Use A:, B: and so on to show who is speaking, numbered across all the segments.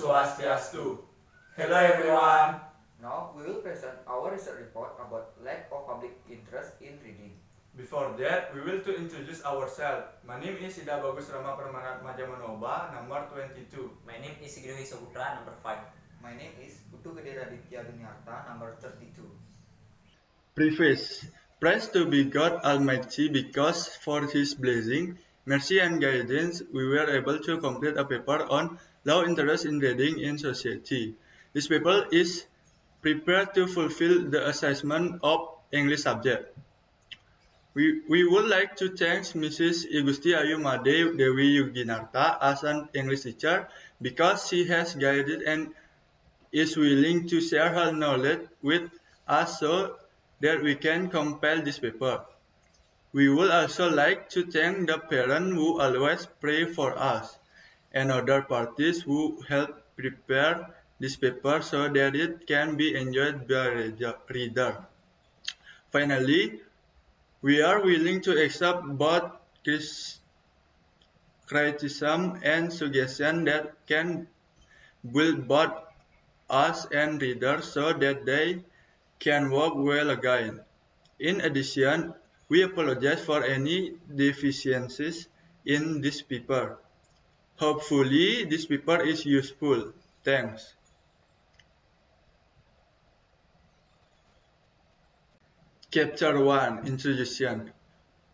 A: Swastiastu. Hello everyone.
B: Now we will present our research report about lack of public interest in reading.
A: Before that, we will to introduce ourselves. My name is Ida Bagus Rama Permana Majamanoba, number 22.
C: My name is Sigriwi Saputra, number 5.
B: My name is Putu Gede Raditya Dunyarta, number 32.
D: Preface. Praise to be God Almighty because for His blessing, mercy and guidance, we were able to complete a paper on low interest in reading in society. This paper is prepared to fulfill the assessment of English subject. We would like to thank Mrs. Igusti Ayu Made Dewi Yuginarta as an English teacher because she has guided and is willing to share her knowledge with us so that we can compile this paper. We would also like to thank the parents who always pray for us and other parties who help prepare this paper so that it can be enjoyed by reader. Finally, we are willing to accept both criticism and suggestion that can build both us and readers so that they can work well again. In addition, we apologize for any deficiencies in this paper. Hopefully, this paper is useful. Thanks. Chapter 1 Introduction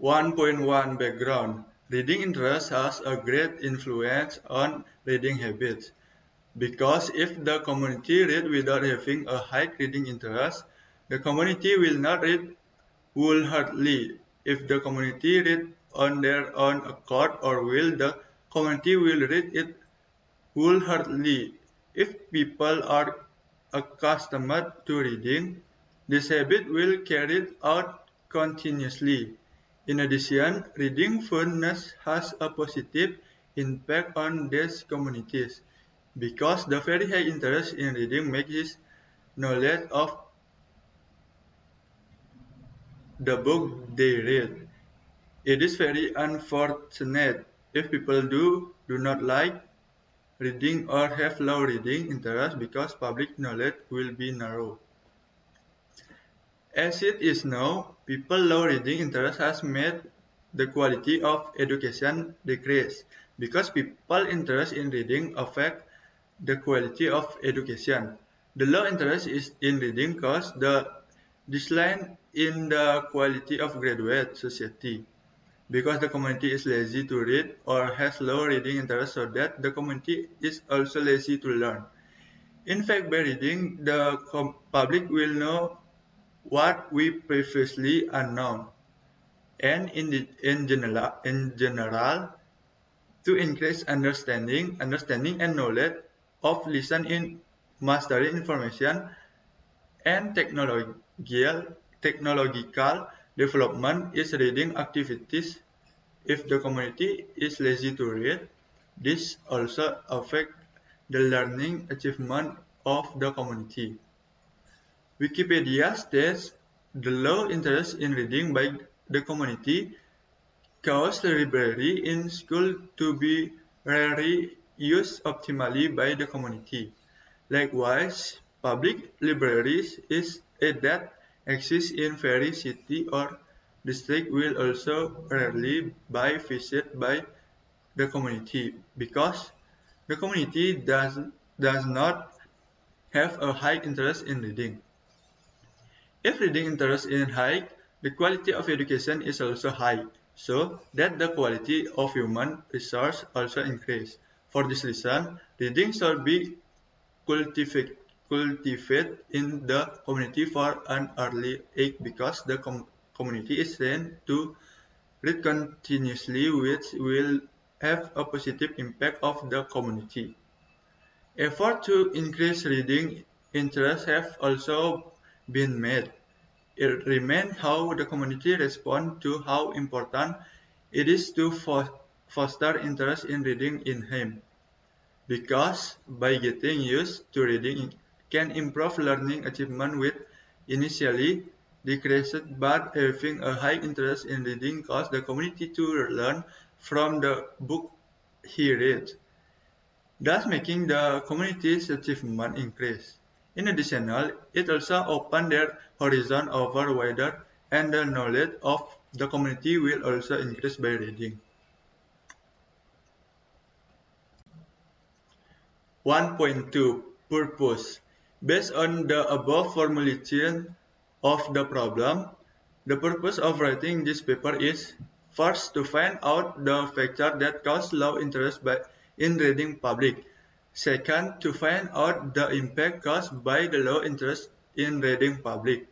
D: 1.1 Background Reading interest has a great influence on reading habits. Because if the community reads without having a high reading interest, the community will not read wholeheartedly. If the community reads on their own accord or will, the community will read it wholeheartedly. If people are accustomed to reading, this habit will carry out continuously. In addition, reading fondness has a positive impact on these communities because the very high interest in reading makes his knowledge of the book they read. It is very unfortunate if people do not like reading or have low reading interest because public knowledge will be narrow. As it is now, people low reading interest has made the quality of education decrease because people interest in reading affect the quality of education. The low interest in reading causes the decline in the quality of graduate society because the community is lazy to read or has low reading interest so that the community is also lazy to learn. In fact, by reading, the public will know what we previously unknown, and in general, to increase understanding and knowledge of listen in mastering information and technological development is reading activities. If the community is lazy to read, this also affects the learning achievement of the community. Wikipedia states the low interest in reading by the community caused the library in school to be rarely used optimally by the community. Likewise, public libraries that exist in various city or district will also rarely be visited by the community because the community does not have a high interest in reading. If reading interest is high, the quality of education is also high, so that the quality of human resource also increase. For this reason, reading should be cultivated in the community for an early age because the community is trained to read continuously, which will have a positive impact of the community. Efforts to increase reading interest have also been made. It remains how the community responds to how important it is to foster interest in reading in him. Because by getting used to reading can improve learning achievement with initially decreased but having a high interest in reading causes the community to learn from the book he reads. thus making the community's achievement increase. In addition, it also opens their horizon over wider and the knowledge of the community will also increase by reading. 1.2 Purpose. Based on the above formulation of the problem, the purpose of writing this paper is first to find out the factors that cause low interest in reading public. Second, to find out the impact caused by the low interest in reading public.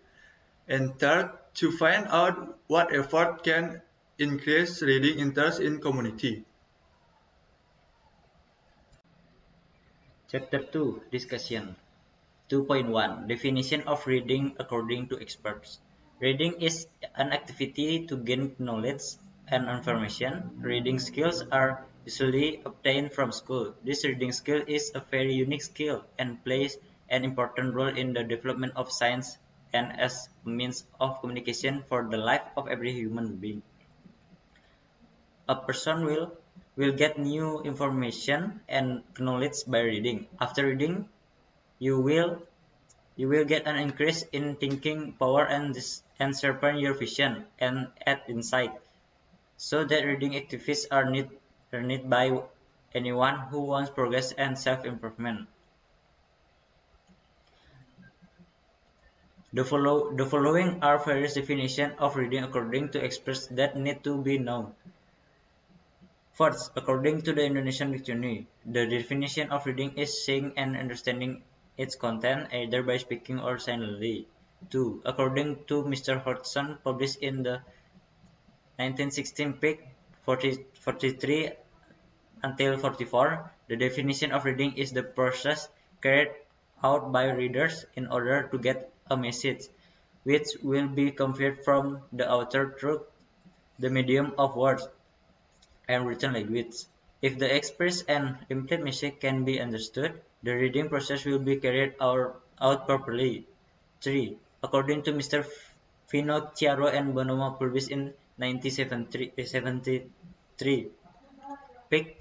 D: And third, to find out what effort can increase reading interest in community.
E: Chapter 2 Discussion 2.1 Definition of reading according to experts. Reading is an activity to gain knowledge and information. Reading skills are usually obtained from school. This reading skill is a very unique skill and plays an important role in the development of science and as a means of communication for the life of every human being. A person will get new information and knowledge by reading. After reading, you will get an increase in thinking power and sharpen your vision and add insight. So that reading activities are needed by anyone who wants progress and self-improvement. The following are various definitions of reading according to experts that need to be known. First, according to the Indonesian Dictionary, the definition of reading is seeing and understanding its content either by speaking or silently. 2. According to Mr. Hodgson, published in the 1916 page 43 until 44, the definition of reading is the process carried out by readers in order to get a message, which will be conveyed from the author through the medium of words and written language. If the express and implied message can be understood, the reading process will be carried out properly. 3. According to Mr. Finocchiaro and Bonomo, published in 1973, page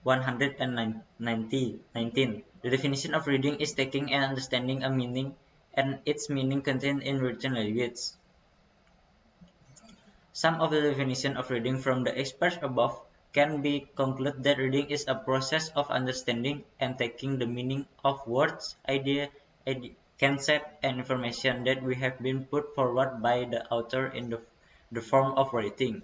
E: 119, the definition of reading is taking and understanding a meaning and its meaning contained in written language. Some of the definition of reading from the experts above can be concluded that reading is a process of understanding and taking the meaning of words, idea, concept, and information that we have been put forward by the author in the form of writing.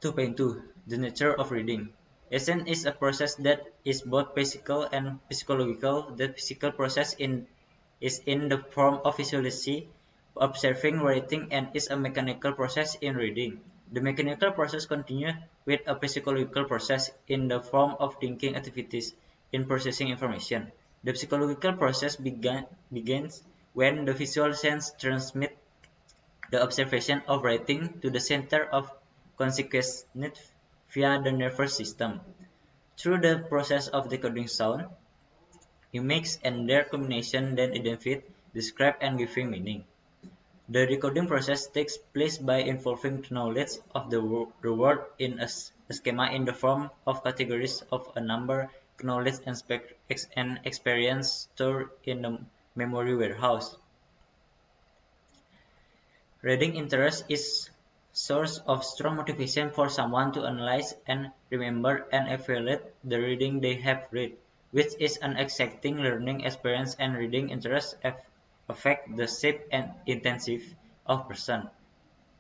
E: 2.2 The nature of reading. Essence is a process that is both physical and psychological. The physical process is in the form of visualizing, observing, writing, and is a mechanical process in reading. The mechanical process continues with a psychological process in the form of thinking activities in processing information. The psychological process begins when the visual sense transmits the observation of writing to the center of consciousness via the nervous system. Through the process of decoding sound, images, and their combination then identify, describe, and giving meaning. The decoding process takes place by involving the knowledge of the word in a schema in the form of categories of a number, knowledge, and experience stored in the memory warehouse. Reading interest is source of strong motivation for someone to analyze and remember and evaluate the reading they have read, which is an exciting learning experience, and reading interest affect the shape and intensive of person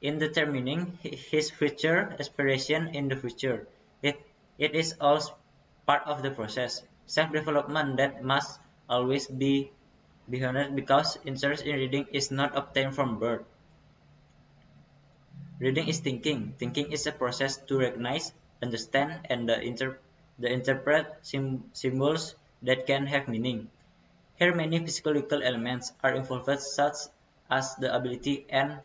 E: in determining his future aspiration in the future. It is all part of the process self-development that must always be honored because interest in reading is not obtained from birth. Reading is thinking. Thinking is a process to recognize, understand, and interpret symbols that can have meaning. Here many psychological elements are involved such as the ability and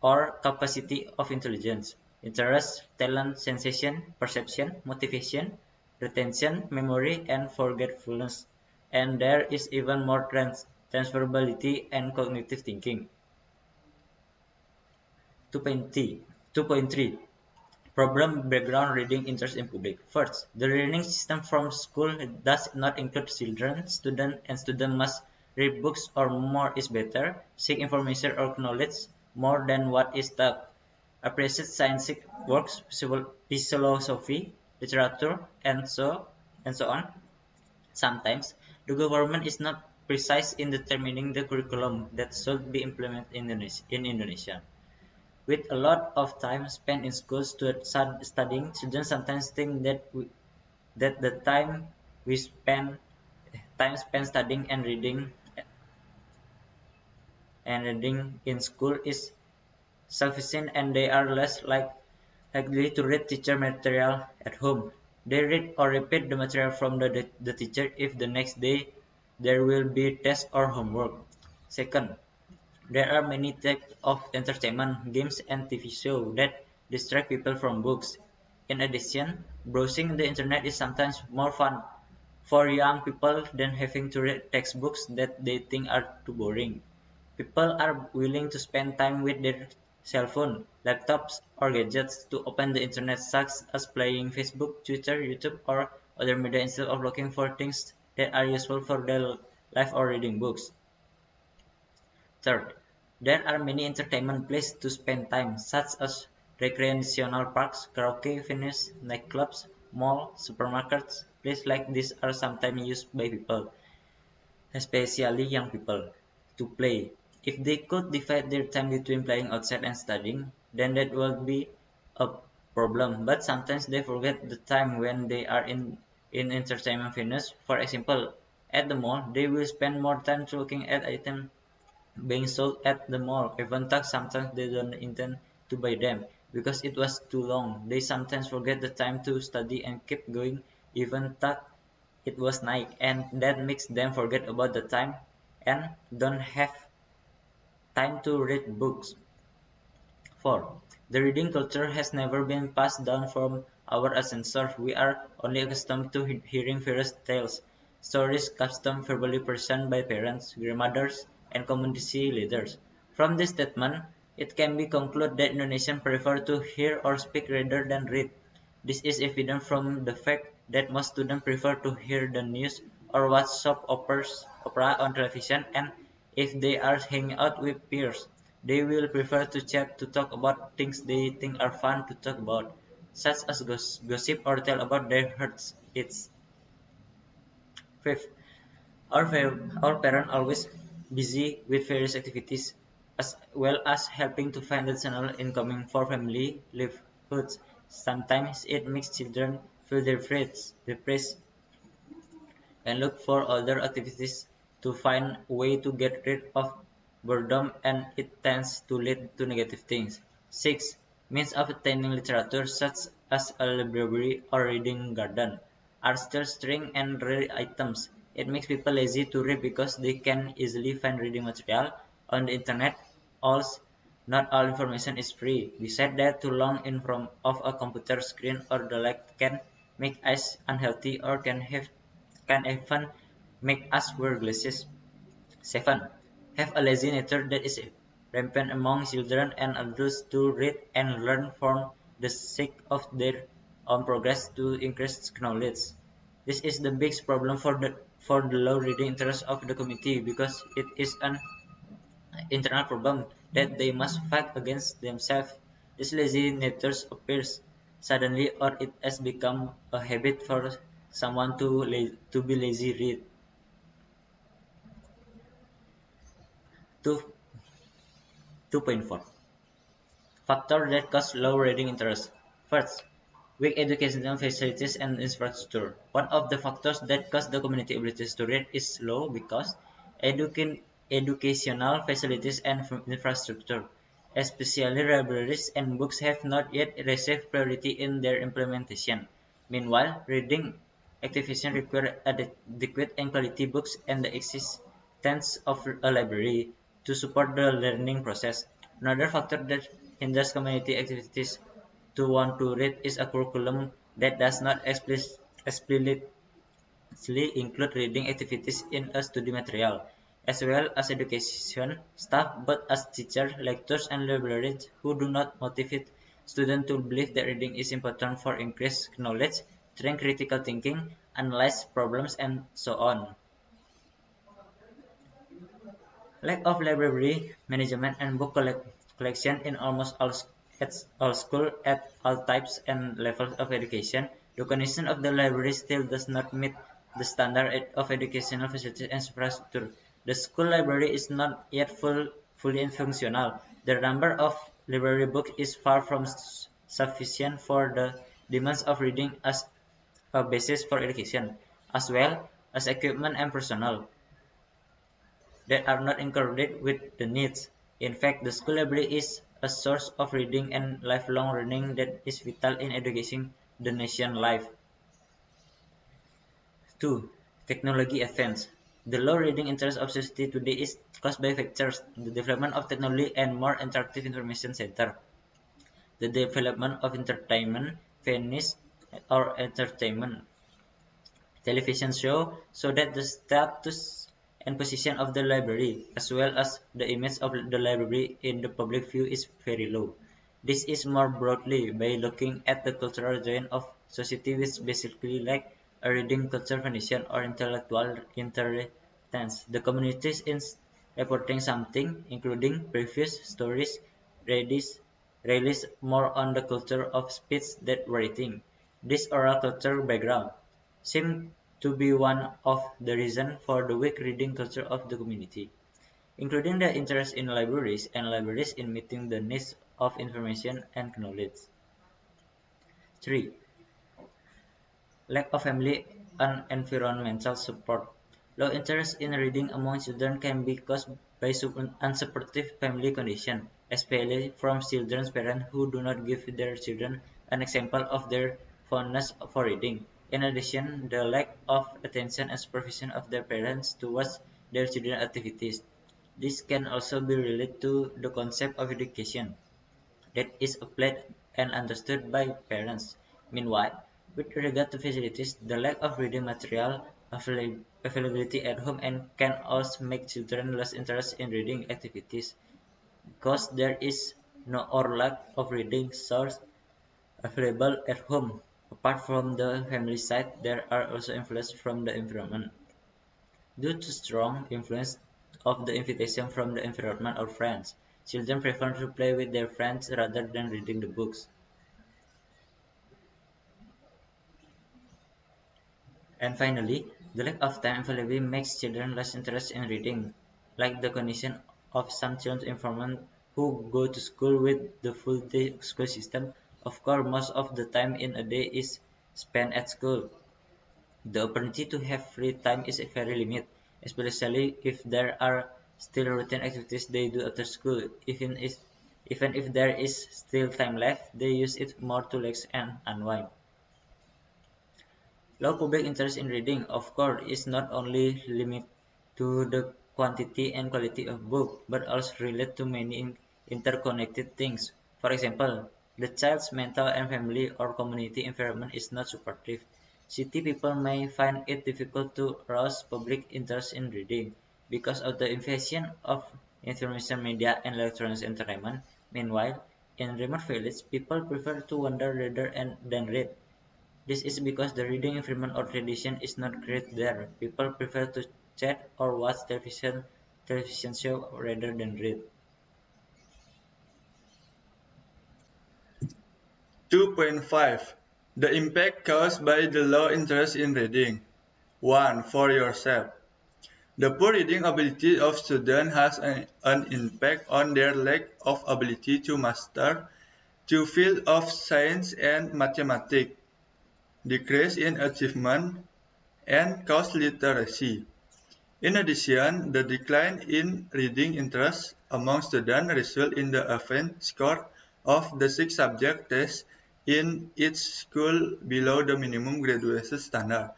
E: or capacity of intelligence, interest, talent, sensation, perception, motivation, retention, memory, and forgetfulness. And there is even more transferability and cognitive thinking. 2.3 Problem background reading interest in public. First, the learning system from school does not include children. Student must read books or more is better, seek information or knowledge more than what is taught, appreciate scientific works, philosophy, literature, and so on. Sometimes, the government is not precise in determining the curriculum that should be implemented in Indonesia. With a lot of time spent in schools studying, children sometimes think that the we spend time spent studying and reading in school is sufficient, and they are less likely to read teacher material at home. They read or repeat the material from the teacher if the next day there will be test or homework. Second, there are many types of entertainment, games, and TV shows that distract people from books. In addition, browsing the internet is sometimes more fun for young people than having to read textbooks that they think are too boring. People are willing to spend time with their cell phone, laptops, or gadgets to open the internet, such as playing Facebook, Twitter, YouTube, or other media instead of looking for things that are useful for their life or reading books. Third, there are many entertainment places to spend time, such as recreational parks, karaoke venues, nightclubs, malls, supermarkets. Places like these are sometimes used by people, especially young people, to play. If they could divide their time between playing outside and studying, then that would be a problem. But sometimes they forget the time when they are in entertainment venues. For example, at the mall, they will spend more time looking at items being sold at the mall, even though sometimes they don't intend to buy them because it was too long. They sometimes forget the time to study and keep going even though it was night, and that makes them forget about the time and don't have time to read books. 4. The reading culture has never been passed down from our ancestors. We are only accustomed to hearing various tales, stories custom verbally presented by parents, grandmothers, and community leaders. From this statement, it can be concluded that Indonesians prefer to hear or speak rather than read. This is evident from the fact that most students prefer to hear the news or watch soap opera on television, and if they are hanging out with peers, they will prefer to chat to talk about things they think are fun to talk about, such as gossip or tell about their hurts. It's fifth. Our parents always busy with various activities, as well as helping to find additional income for family livelihoods. Sometimes it makes children feel depressed, and look for other activities to find a way to get rid of boredom, and it tends to lead to negative things. 6. Means of attaining literature such as a library or reading garden are still strange and rare items. It makes people lazy to read because they can easily find reading material on the internet. Also, not all information is free. Besides that, too long in front of a computer screen or the like can make eyes unhealthy or can even make us wear glasses. 7. Have a lazy nature that is rampant among children and adults to read and learn for the sake of their own progress to increase knowledge. This is the biggest problem for the low reading interest of the community because it is an internal problem that they must fight against themselves. This lazy nature appears suddenly, or it has become a habit for someone to be lazy read. 2, 2.4 Factors that cause low reading interest. First, weak educational facilities and infrastructure. One of the factors that cause the community abilities to read is low because educational facilities and infrastructure, especially libraries and books, have not yet received priority in their implementation. Meanwhile, reading activation require adequate and quality books and the existence of a library to support the learning process. Another factor that hinders community activities to want to read is a curriculum that does not explicitly include reading activities in a study material, as well as education staff, but as teachers, lecturers, and librarians who do not motivate students to believe that reading is important for increased knowledge, train critical thinking, analyze problems, and so on. Lack of library management and book collection in almost at all schools at all types and levels of education. The condition of the library still does not meet the standard of educational facilities and infrastructure. The school library is not yet fully functional. The number of library books is far from sufficient for the demands of reading as a basis for education, as well as equipment and personnel that are not included with the needs. In fact, the school library is a source of reading and lifelong learning that is vital in educating the nation life. 2. Technology advance. The low reading interest of society today is caused by factors: the development of technology and more interactive information center, the development of entertainment venues or entertainment television show, so that the status and position of the library, as well as the image of the library in the public view, is very low. This is more broadly by looking at the cultural joint of society, which basically lack a reading culture foundation or intellectual inheritance. The communities in reporting something, including previous stories, relies more on the culture of speech than writing. This oral culture background seems to be one of the reasons for the weak reading culture of the community, including the interest in libraries and libraries in meeting the needs of information and knowledge. 3. Lack of family and environmental support. Low interest in reading among children can be caused by unsupportive family conditions, especially from children's parents who do not give their children an example of their fondness for reading. In addition, the lack of attention and supervision of their parents towards their children's activities. This can also be related to the concept of education that is applied and understood by parents. Meanwhile, with regard to facilities, the lack of reading material availability at home and can also make children less interested in reading activities because there is no or lack of reading source available at home. Apart from the family side, there are also influences from the environment. Due to strong influence of the invitation from the environment or friends, children prefer to play with their friends rather than reading the books. And finally, the lack of time available makes children less interested in reading, like the condition of some children informant who go to school with the full day school system. Of course, most of the time in a day is spent at school. The opportunity to have free time is very limited, especially if there are still routine activities they do after school. Even if there is still time left, they use it more to relax and unwind. Low public interest in reading, of course, is not only limited to the quantity and quality of book, but also related to many interconnected things. For example, the child's mental and family or community environment is not supportive. City people may find it difficult to arouse public interest in reading because of the invasion of information media and electronic entertainment. Meanwhile, in remote villages, people prefer to wander rather than read. This is because the reading environment or tradition is not great there. People prefer to chat or watch television show rather than read.
D: 2.5. The impact caused by the low interest in reading. 1. For yourself. The poor reading ability of students has an impact on their lack of ability to master two fields of science and mathematics, decrease in achievement, and cause literacy. In addition, the decline in reading interest among students results in the average score of the 6 subject tests in each school below the minimum graduation standard,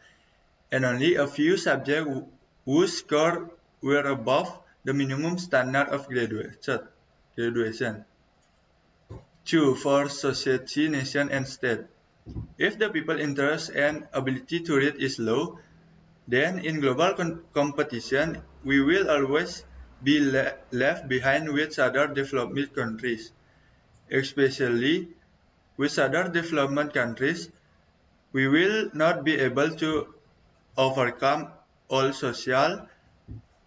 D: and only a few subjects whose scores were above the minimum standard of graduation. 2. For society, nation, and state. If the people's interest and ability to read is low, then in global competition, we will always be left behind with other developed countries, especially with other development countries, we will not be able to overcome all social,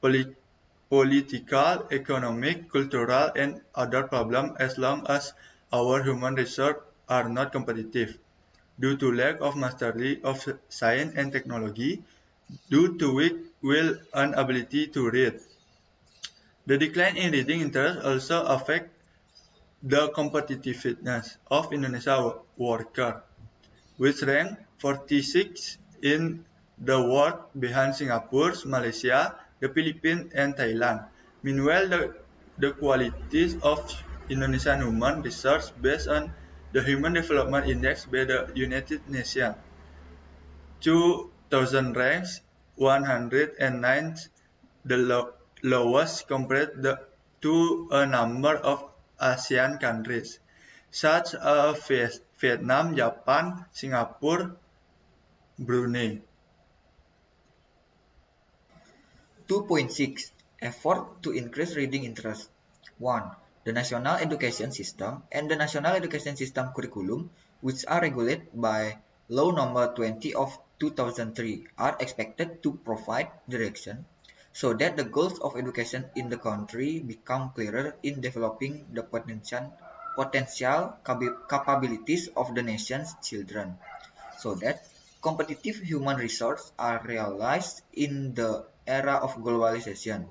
D: political, economic, cultural, and other problems as long as our human resources are not competitive. Due to lack of mastery of science and technology, due to weak will and ability to read. The decline in reading interest also affects the competitiveness of Indonesia workers, which rank 46 in the world behind Singapore, Malaysia, the Philippines, and Thailand. Meanwhile, the qualities of Indonesian human research based on the Human Development Index by the United Nations 2000 ranks 109th, the lowest compared to a number of ASEAN countries, such as Vietnam, Japan, Singapore, Brunei.
B: 2.6 Effort to increase reading interest. 1. The National Education System and the National Education System Curriculum, which are regulated by Law Number 20 of 2003, are expected to provide direction so that the goals of education in the country become clearer in developing the potential capabilities of the nation's children, so that competitive human resources are realized in the era of globalization,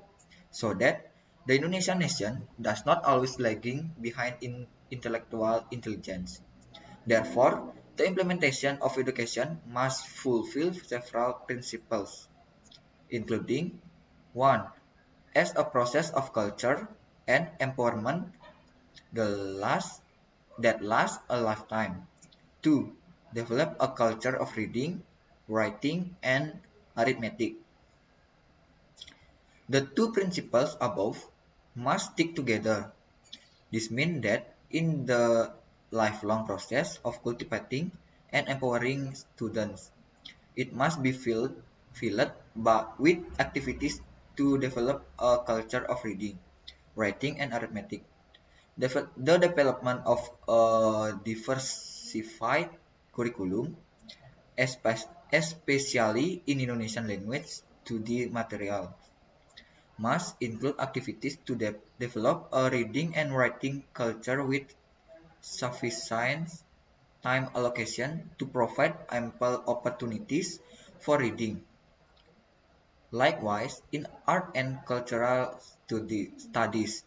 B: so that the Indonesian nation does not always lagging behind in intellectual intelligence. Therefore, the implementation of education must fulfill several principles, including 1. As a process of culture and empowerment the last that lasts a lifetime. 2. Develop a culture of reading, writing, and arithmetic. The two principles above must stick together. This means that in the lifelong process of cultivating and empowering students, it must be filled with activities to develop a culture of reading, writing, and arithmetic. The development of a diversified curriculum, especially in Indonesian language study material, must include activities to develop a reading and writing culture with sufficient time allocation to provide ample opportunities for reading. Likewise, in art and cultural studies,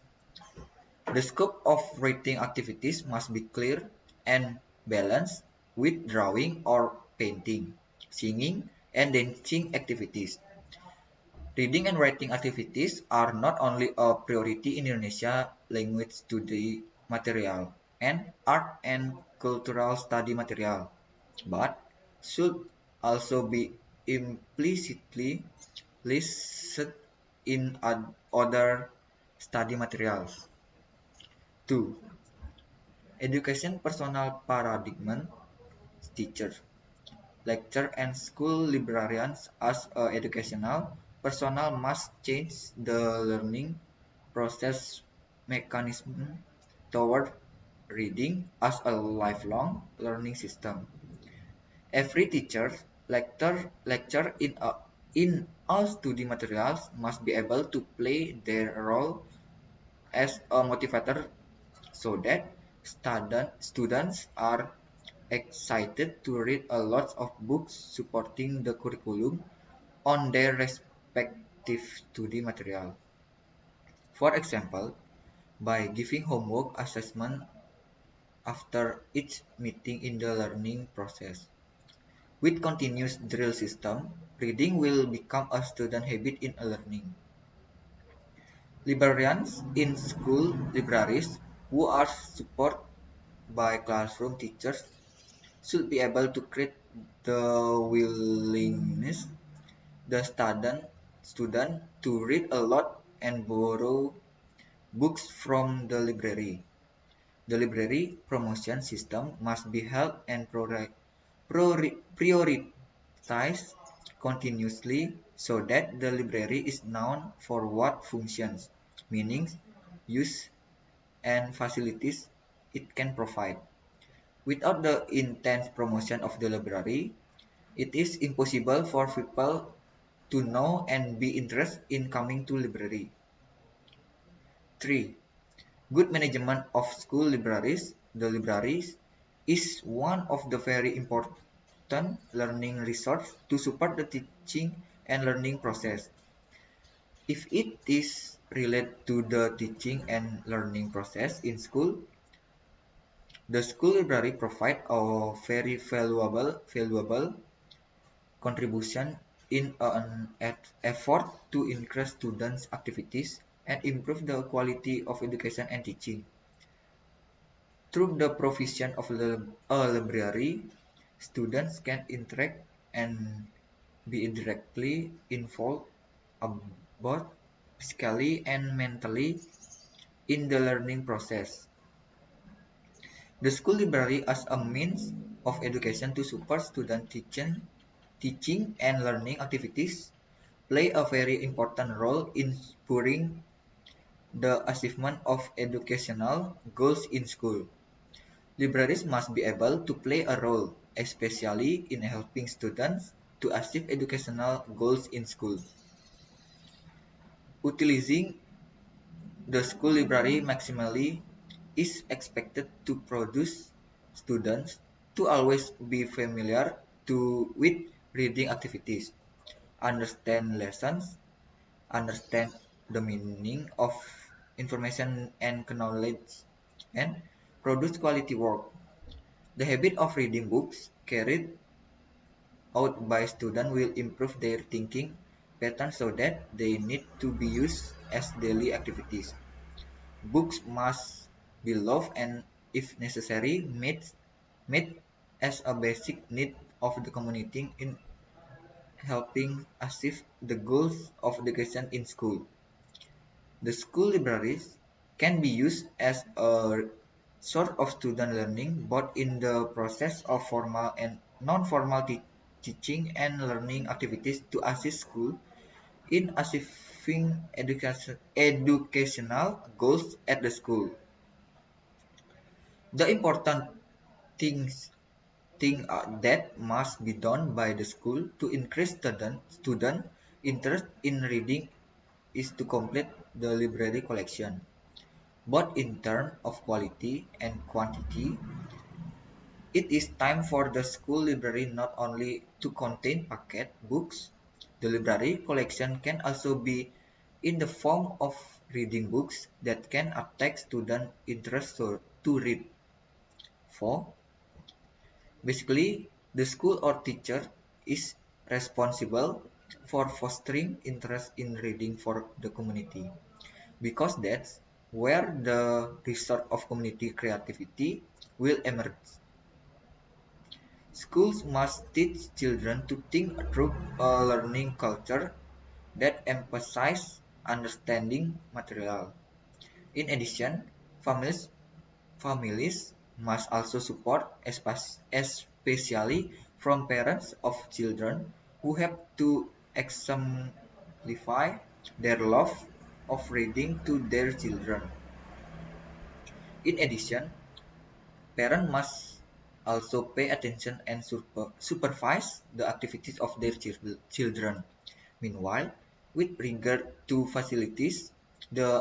B: the scope of reading activities must be clear and balanced with drawing or painting, singing, and dancing activities. Reading and writing activities are not only a priority in Indonesia language study material and art and cultural study material, but should also be implicitly listed in other study materials. 2. Education personal paradigm teachers, lecture and school librarians as a educational personnel must change the learning process mechanism toward reading as a lifelong learning system. Every teacher lecture in all study materials must be able to play their role as a motivator so that students are excited to read a lot of books supporting the curriculum on their respective study material. For example, by giving homework assessment after each meeting in the learning process. With continuous drill system, reading will become a student habit in learning. Librarians in school libraries who are supported by classroom teachers should be able to create the willingness the student to read a lot and borrow books from the library. The library promotion system must be held and prioritized continuously so that the library is known for what functions, meanings, use, and facilities it can provide. Without the intense promotion of the library, it is impossible for people to know and be interested in coming to library. 3. Good management of school libraries. The libraries is one of the very important learning resource to support the teaching and learning process. If it is related to the teaching and learning process in school, the school library provide a very valuable contribution in an effort to increase students' activities and improve the quality of education and teaching. Through the provision of a library, students can interact and be directly involved both physically and mentally in the learning process. The school library as a means of education to support student teaching and learning activities play a very important role in spurring the achievement of educational goals in school. Libraries must be able to play a role, especially in helping students to achieve educational goals in school. Utilizing the school library maximally is expected to produce students to always be familiar with reading activities, understand lessons, understand the meaning of information and knowledge, and produce quality work. The habit of reading books carried out by students will improve their thinking pattern so that they need to be used as daily activities. Books must be loved and, if necessary, made as a basic need of the community in helping achieve the goals of education in school. The school libraries can be used as a source of student learning both in the process of formal and non-formal teaching and learning activities to assist school in achieving educational goals at the school. The important that must be done by the school to increase student interest in reading is to complete the library collection, both in terms of quality and quantity. It is time for the school library not only to contain packet books. The library collection can also be in the form of reading books that can attract student interest to read. 4. Basically, the school or teacher is responsible for fostering interest in reading for the community, because that's where the result of community creativity will emerge. Schools must teach children to think through a learning culture that emphasizes understanding material. In addition, families must also support, especially from parents of children who have to exemplify their love of reading to their children. In addition, parents must also pay attention and supervise the activities of their children. Meanwhile, with regard to facilities, the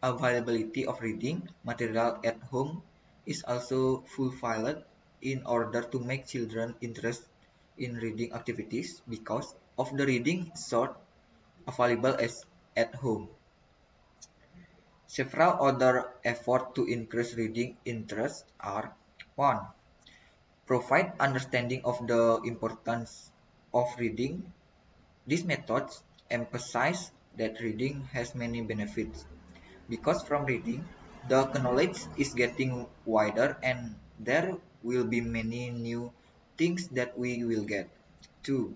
B: availability of reading material at home is also fulfilled in order to make children interested in reading activities because of the reading sort available at home. Several other efforts to increase reading interest are: 1. Provide understanding of the importance of reading. These methods emphasize that reading has many benefits, because from reading, the knowledge is getting wider and there will be many new things that we will get. 2.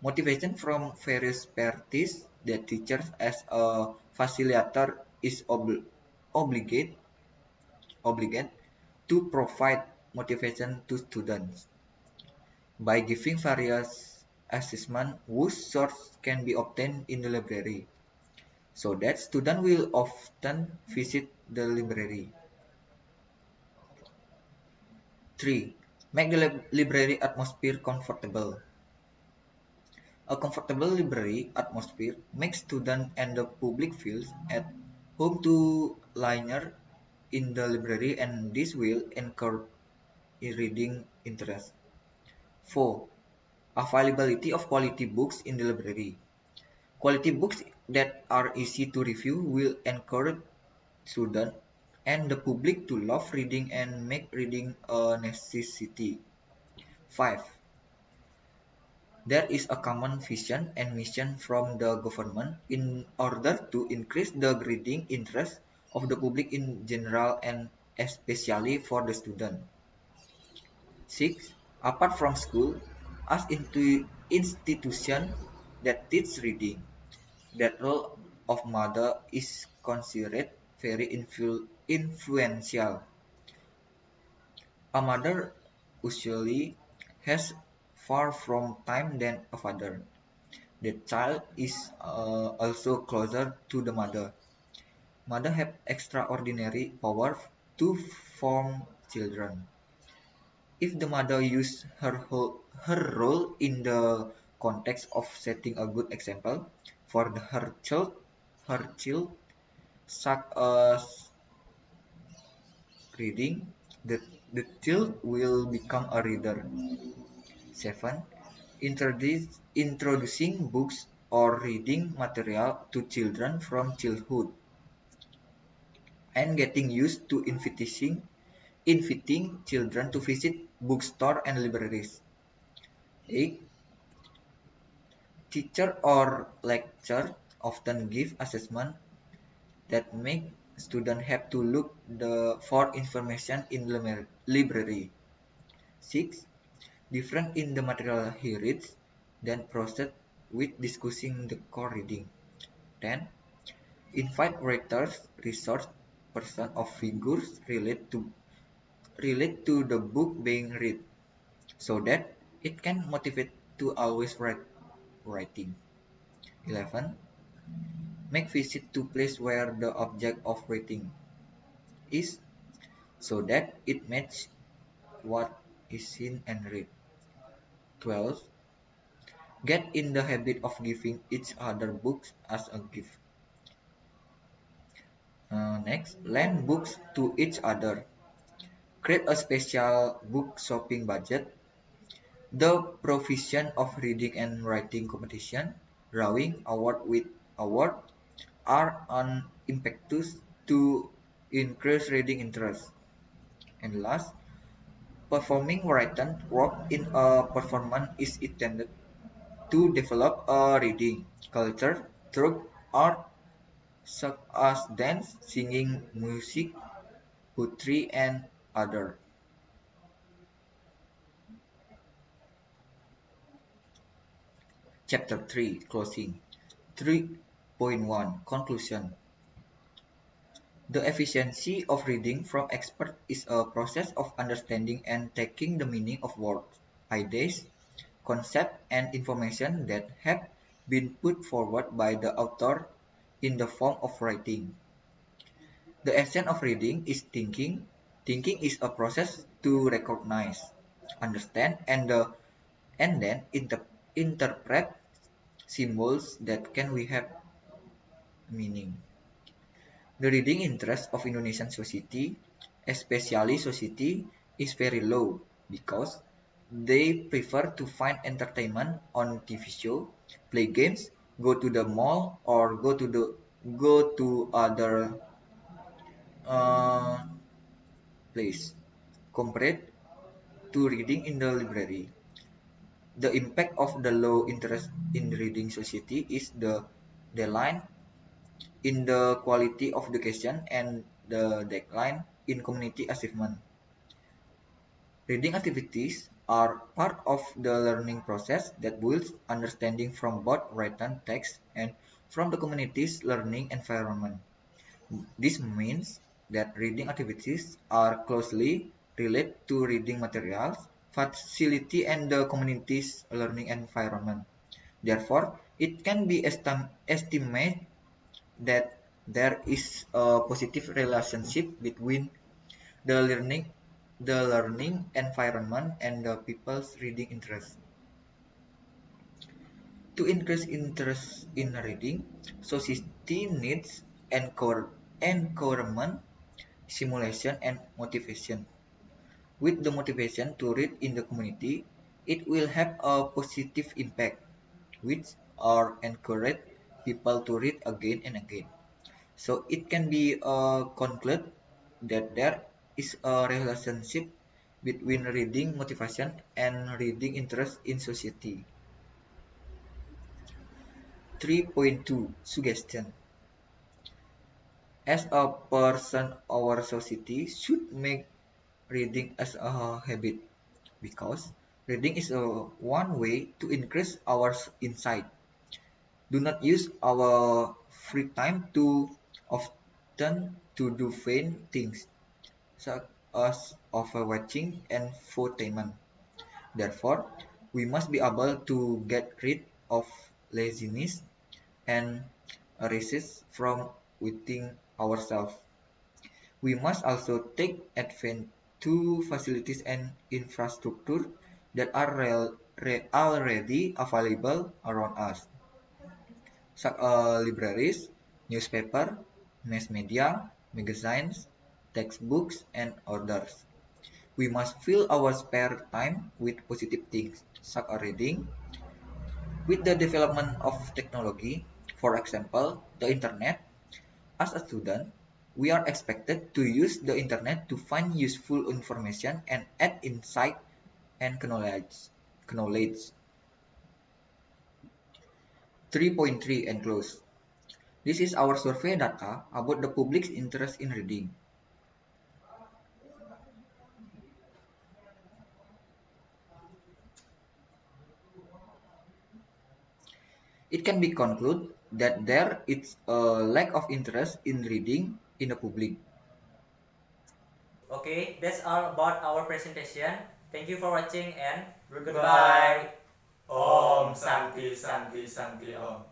B: Motivation from various parties. That teachers as a facilitator is obligate to provide motivation to students by giving various assessments whose source can be obtained in the library, so that students will often visit the library. 3. Make the library atmosphere comfortable. A comfortable library atmosphere makes students and the public feel at home to linear in the library, and this will encourage reading interest. 4. Availability of quality books in the library. Quality books that are easy to review will encourage students and the public to love reading and make reading a necessity. 5. There is a common vision and mission from the government in order to increase the reading interest of the public in general and especially for the student. 6. Apart from school, as institution that teach reading, that role of mother is considered very influential. A mother usually has far from time than a father. The child is also closer to the mother. Mother have extraordinary power to form children. If the mother use her role in the context of setting a good example for her child, such as reading, the child will become a reader. 7. Introducing books or reading material to children from childhood and getting used to inviting children to visit bookstores and libraries. 8. Teacher or lecturer often give assessment that make students have to look for information in library. 6. Different in the material he reads, then proceed with discussing the core reading. 10. Invite writers, resource person or figures relate to the book being read, so that it can motivate to always writing. 11. Make visit to place where the object of reading is, so that it matches what is seen and read. 12. Get in the habit of giving each other books as a gift. Next, lend books to each other. Create a special book shopping budget. The provision of reading and writing competition, drawing award are an impetus to increase reading interest. And last, performing written work in a performance is intended to develop a reading culture through art such as dance, singing, music, poetry, and other. Chapter 3 Closing 3.1 Conclusion. The efficiency of reading from expert is a process of understanding and taking the meaning of words, ideas, concepts, and information that have been put forward by the author in the form of writing. The essence of reading is thinking. Thinking is a process to recognize, understand, and then interpret symbols that can we have meaning. The reading interest of Indonesian society, especially society, is very low because they prefer to find entertainment on TV show, play games, go to the mall, or go to other uh, place compared to reading in the library. The impact of the low interest in reading society is the decline in the quality of education and the decline in community achievement. Reading activities are part of the learning process that builds understanding from both written text and from the community's learning environment. This means that reading activities are closely related to reading materials, facility, and the community's learning environment. Therefore, it can be estimated that there is a positive relationship between the learning the learning environment and the people's reading interest. To increase interest in reading, society needs encouragement, stimulation, and motivation. With the motivation to read in the community, it will have a positive impact, which are encourage people to read again and again. So it can be concluded that there is a relationship between reading motivation and reading interest in society. 3.2 Suggestion. As a person, our society should make reading as a habit because reading is one way to increase our insight. Do not use our free time too often to do vain things such as overwatching and infotainment. Therefore, we must be able to get rid of laziness and resist from within ourselves. We must also take advantage to facilities and infrastructure that are already available around us, such as libraries, newspaper, mass media, magazines, textbooks, and others. We must fill our spare time with positive things, such as reading. With the development of technology, for example, the internet, as a student, we are expected to use the internet to find useful information and add insight and knowledge. 3.3 and close. This is our survey data about the public's interest in reading. It can be concluded that there is a lack of interest in reading in the public.
C: Okay, that's all about our presentation. Thank you for watching and
A: Goodbye.
C: goodbye.
A: Om Santi Santi Santi Om.